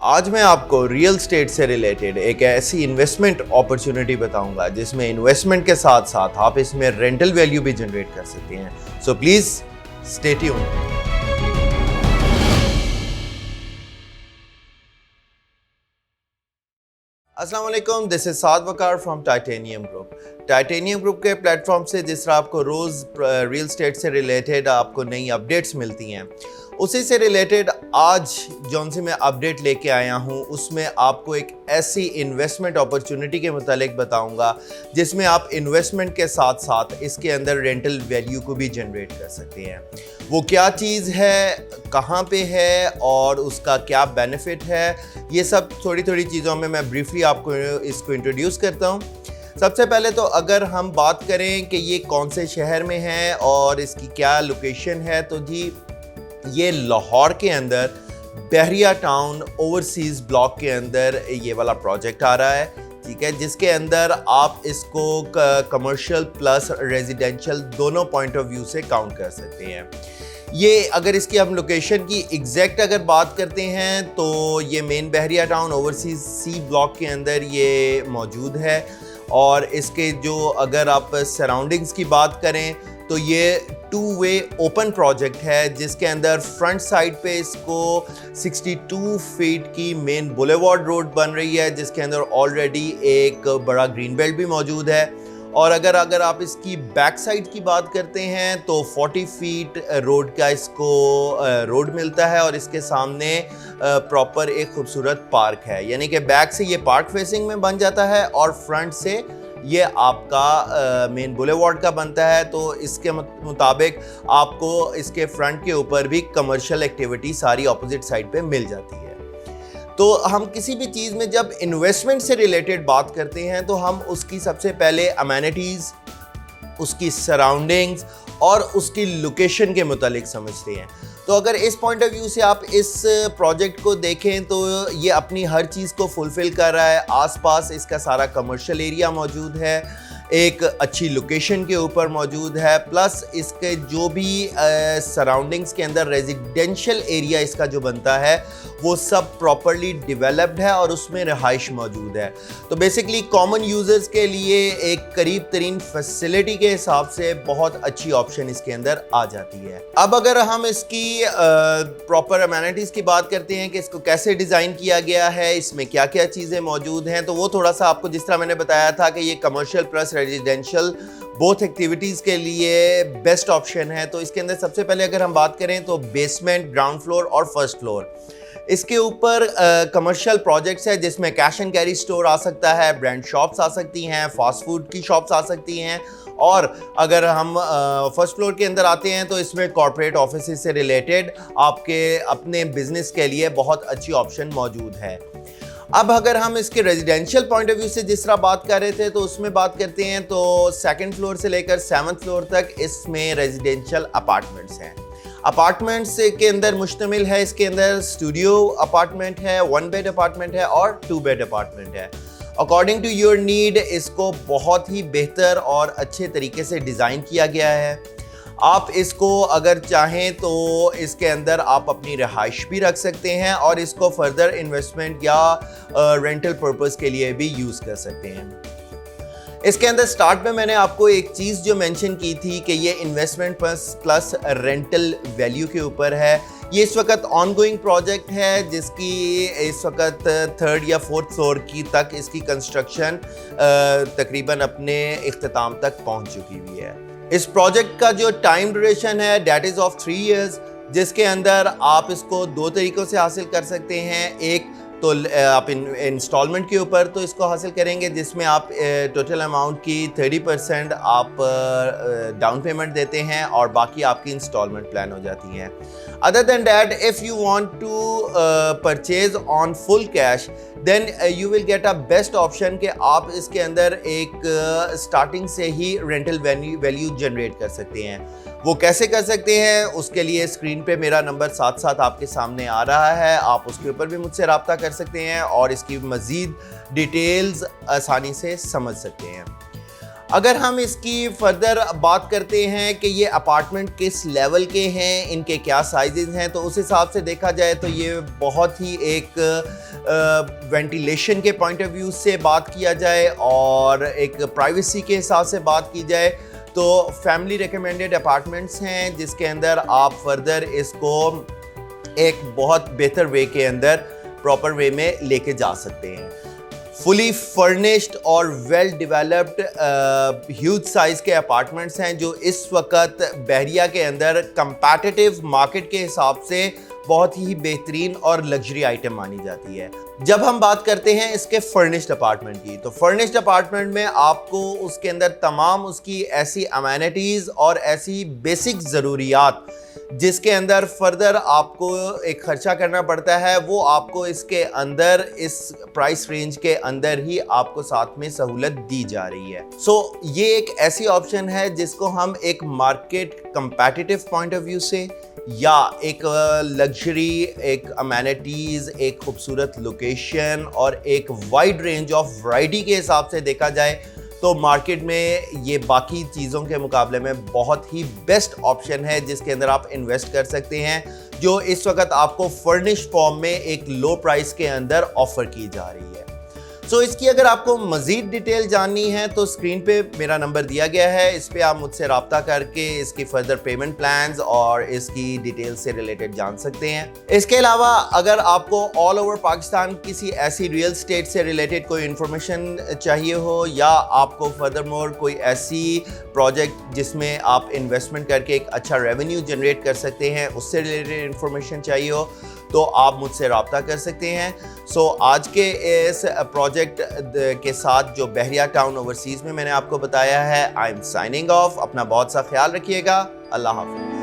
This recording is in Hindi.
आज मैं आपको रियल स्टेट से रिलेटेड एक ऐसी इन्वेस्टमेंट अपॉर्चुनिटी बताऊंगा जिसमें इन्वेस्टमेंट के साथ साथ आप इसमें रेंटल वैल्यू भी जनरेट कर सकते हैं। So please stay tuned. अस्सलाम वालेकुम, this is Saad Waqar from titanium group. Titanium group के प्लेटफॉर्म से जिस तरह आपको रोज़ रियल स्टेट से रिलेटेड आपको नई अपडेट्स मिलती हैं, उसी से रिलेटेड आज जौन सी मैं अपडेट लेके आया हूँ उसमें आपको एक ऐसी इन्वेस्टमेंट अपॉर्चुनिटी के मुतालिक बताऊँगा जिसमें आप इन्वेस्टमेंट के साथ साथ इसके अंदर रेंटल वैल्यू को भी जनरेट कर सकते हैं। वो क्या चीज़ है, कहाँ पे है और उसका क्या बेनिफिट है, ये सब थोड़ी थोड़ी चीज़ों में मैं ब्रीफली आपको इसको इंट्रोड्यूस करता हूँ। सबसे पहले तो अगर हम बात करें कि ये कौन से शहर में है और इसकी क्या लोकेशन है, तो जी ये लाहौर के अंदर बहरिया टाउन ओवरसीज़ ब्लॉक के अंदर ये वाला प्रोजेक्ट आ रहा है, ठीक है, जिसके अंदर आप इसको कमर्शियल प्लस रेजिडेंशियल दोनों पॉइंट ऑफ व्यू से काउंट कर सकते हैं। ये अगर इसकी हम लोकेशन की एग्जैक्ट अगर बात करते हैं तो ये मेन बहरिया टाउन ओवरसीज़ सी ब्लॉक के अंदर ये मौजूद है। और इसके जो अगर आप सराउंडिंग्स की बात करें तो ये 2 वे ओपन प्रोजेक्ट है जिसके अंदर फ्रंट साइड पे इसको 62 फीट की मेन बुलेवार्ड रोड बन रही है, जिसके अंदर ऑलरेडी एक बड़ा ग्रीन बेल्ट भी मौजूद है। और अगर आप इसकी बैक साइड की बात करते हैं तो 40 फीट रोड का इसको रोड मिलता है और इसके सामने प्रॉपर एक खूबसूरत पार्क है, यानी कि बैक से ये पार्क फेसिंग में बन जाता है और फ्रंट से ये आपका मेन बुलेवार्ड का बनता है। तो इसके मुताबिक आपको इसके फ्रंट के ऊपर भी कमर्शियल एक्टिविटी सारी ऑपोजिट साइड पे मिल जाती है। तो हम किसी भी चीज़ में जब इन्वेस्टमेंट से रिलेटेड बात करते हैं तो हम उसकी सबसे पहले अमेनिटीज़, उसकी सराउंडिंग्स और उसकी लोकेशन के मुतालिक समझते हैं। तो अगर इस पॉइंट ऑफ व्यू से आप इस प्रोजेक्ट को देखें तो ये अपनी हर चीज़ को फुलफ़िल कर रहा है। आसपास इसका सारा कमर्शियल एरिया मौजूद है, एक अच्छी लोकेशन के ऊपर मौजूद है, प्लस इसके जो भी सराउंडिंग्स के अंदर रेजिडेंशियल एरिया इसका जो बनता है वो सब प्रॉपरली डेवलप्ड है और उसमें रहाइश मौजूद है। तो बेसिकली कॉमन यूज़र्स के लिए एक करीब तरीन फैसिलिटी के हिसाब से बहुत अच्छी ऑप्शन इसके अंदर आ जाती है। अब अगर हम इसकी प्रॉपर अमेनिटीज़ की बात करते हैं कि इसको कैसे डिज़ाइन किया गया है, इसमें क्या क्या चीज़ें मौजूद हैं, तो वो थोड़ा सा आपको जिस तरह मैंने बताया था कि ये commercial plus residential both activities के लिए बेस्ट ऑप्शन है। तो इसके अंदर सबसे पहले अगर हम बात करें तो बेसमेंट, ग्राउंड फ्लोर और फर्स्ट फ्लोर, इसके ऊपर कमर्शियल प्रोजेक्ट्स है जिसमें कैश एंड कैरी स्टोर आ सकता है, ब्रांड शॉप्स आ सकती हैं, फास्ट फूड की शॉप्स आ सकती हैं। और अगर हम फर्स्ट फ्लोर के अंदर आते हैं तो इसमें कॉर्पोरेट ऑफिस से रिलेटेड आपके अपने बिजनेस के लिए बहुत अच्छी ऑप्शन मौजूद है। अब अगर हम इसके रेजिडेंशियल पॉइंट ऑफ व्यू से जिस तरह बात कर रहे थे तो उसमें बात करते हैं तो 2nd फ्लोर से लेकर 7th फ्लोर तक इसमें रेजिडेंशियल अपार्टमेंट्स हैं। अपार्टमेंट्स के अंदर मुश्तमिल है, इसके अंदर स्टूडियो अपार्टमेंट है, 1 बेड अपार्टमेंट है और 2 बेड अपार्टमेंट है। अकॉर्डिंग टू योर नीड इसको बहुत ही बेहतर और अच्छे तरीके से डिज़ाइन किया गया है। आप इसको अगर चाहें तो इसके अंदर आप अपनी रहाइश भी रख सकते हैं और इसको फर्दर इन्वेस्टमेंट या रेंटल पर्पस के लिए भी यूज़ कर सकते हैं। इसके अंदर स्टार्ट में मैंने आपको एक चीज़ जो मेंशन की थी कि ये इन्वेस्टमेंट प्लस रेंटल वैल्यू के ऊपर है। ये इस वक्त ऑनगोइंग प्रोजेक्ट है जिसकी इस वक्त 3rd या 4th फ्लोर की तक इसकी कंस्ट्रक्शन तकरीबन अपने इख्तिताम तक पहुंच चुकी हुई है। इस प्रोजेक्ट का जो टाइम ड्यूरेशन है डेट इज़ ऑफ 3 इयर्स, जिसके अंदर आप इसको 2 तरीक़ों से हासिल कर सकते हैं। एक तो आप इंस्टॉलमेंट के ऊपर तो इसको हासिल करेंगे जिसमें आप टोटल अमाउंट की 30% आप डाउन पेमेंट देते हैं और बाकी आपकी इंस्टॉलमेंट प्लान हो जाती हैं। Other than that if you want to purchase on full cash then you will get a best option कि आप इसके अंदर एक स्टार्टिंग से ही रेंटल वैल्यू जनरेट कर सकते हैं। वो कैसे कर सकते हैं उसके लिए स्क्रीन पे मेरा नंबर साथ साथ आपके सामने आ रहा है, आप उसके ऊपर भी मुझसे रब्ता कर सकते हैं और इसकी मज़ीद डिटेल्स आसानी से समझ सकते हैं। अगर हम इसकी फर्दर बात करते हैं कि ये अपार्टमेंट किस लेवल के हैं, इनके क्या साइजेस हैं, तो उस हिसाब से देखा जाए तो ये बहुत ही एक वेंटिलेशन के पॉइंट ऑफ व्यू से बात किया जाए और एक प्राइवेसी के हिसाब से बात की जाए तो फैमिली रिकमेंडेड अपार्टमेंट्स हैं, जिसके अंदर आप फर्दर इसको एक बहुत बेहतर वे के अंदर प्रॉपर वे में लेके जा सकते हैं। फुली फर्निश्ड और वेल डेवलप्ड ह्यूज साइज़ के अपार्टमेंट्स हैं जो इस वक्त बहरिया के अंदर कंपैटिटिव मार्केट के हिसाब से बहुत ही बेहतरीन और लग्जरी आइटम मानी जाती है। जब हम बात करते हैं इसके फर्निश्ड अपार्टमेंट की, तो फर्निश्ड अपार्टमेंट में आपको उसके अंदर तमाम उसकी ऐसी अमेनिटीज़ और ऐसी बेसिक ज़रूरियात जिसके अंदर फर्दर आपको एक खर्चा करना पड़ता है, वो आपको इसके अंदर इस प्राइस रेंज के अंदर ही आपको साथ में सहूलत दी जा रही है। ये एक ऐसी ऑप्शन है जिसको हम एक market competitive point of view से या एक लग्जरी, एक अमेनिटीज़, एक खूबसूरत लोकेशन और एक वाइड रेंज ऑफ वैरायटी के हिसाब से देखा जाए तो मार्केट में ये बाकी चीज़ों के मुकाबले में बहुत ही बेस्ट ऑप्शन है जिसके अंदर आप इन्वेस्ट कर सकते हैं, जो इस वक्त आपको फर्निश फॉर्म में एक लो प्राइस के अंदर ऑफर की जा रही है। इसकी अगर आपको मज़ीद डिटेल जाननी है तो स्क्रीन पे मेरा नंबर दिया गया है, इस पे आप मुझसे रब्ता करके इसकी फर्दर पेमेंट प्लान्स और इसकी डिटेल से रिलेटेड जान सकते हैं। इसके अलावा अगर आपको ऑल ओवर पाकिस्तान किसी ऐसी रियल स्टेट से रिलेटेड कोई इन्फॉर्मेशन चाहिए हो या आपको फर्दर मोर कोई ऐसी प्रोजेक्ट जिसमें आप इन्वेस्टमेंट करके एक अच्छा रेवेन्यू जनरेट कर सकते हैं उससे रिलेटेड इन्फॉर्मेशन चाहिए हो तो आप मुझसे रब्ता कर सकते हैं। आज के इस प्रोजेक्ट के साथ जो बहरिया टाउन ओवरसीज़ में मैंने आपको बताया है, आई एम साइनिंग ऑफ। अपना बहुत सा ख्याल रखिएगा। अल्लाह हाफ़िज़।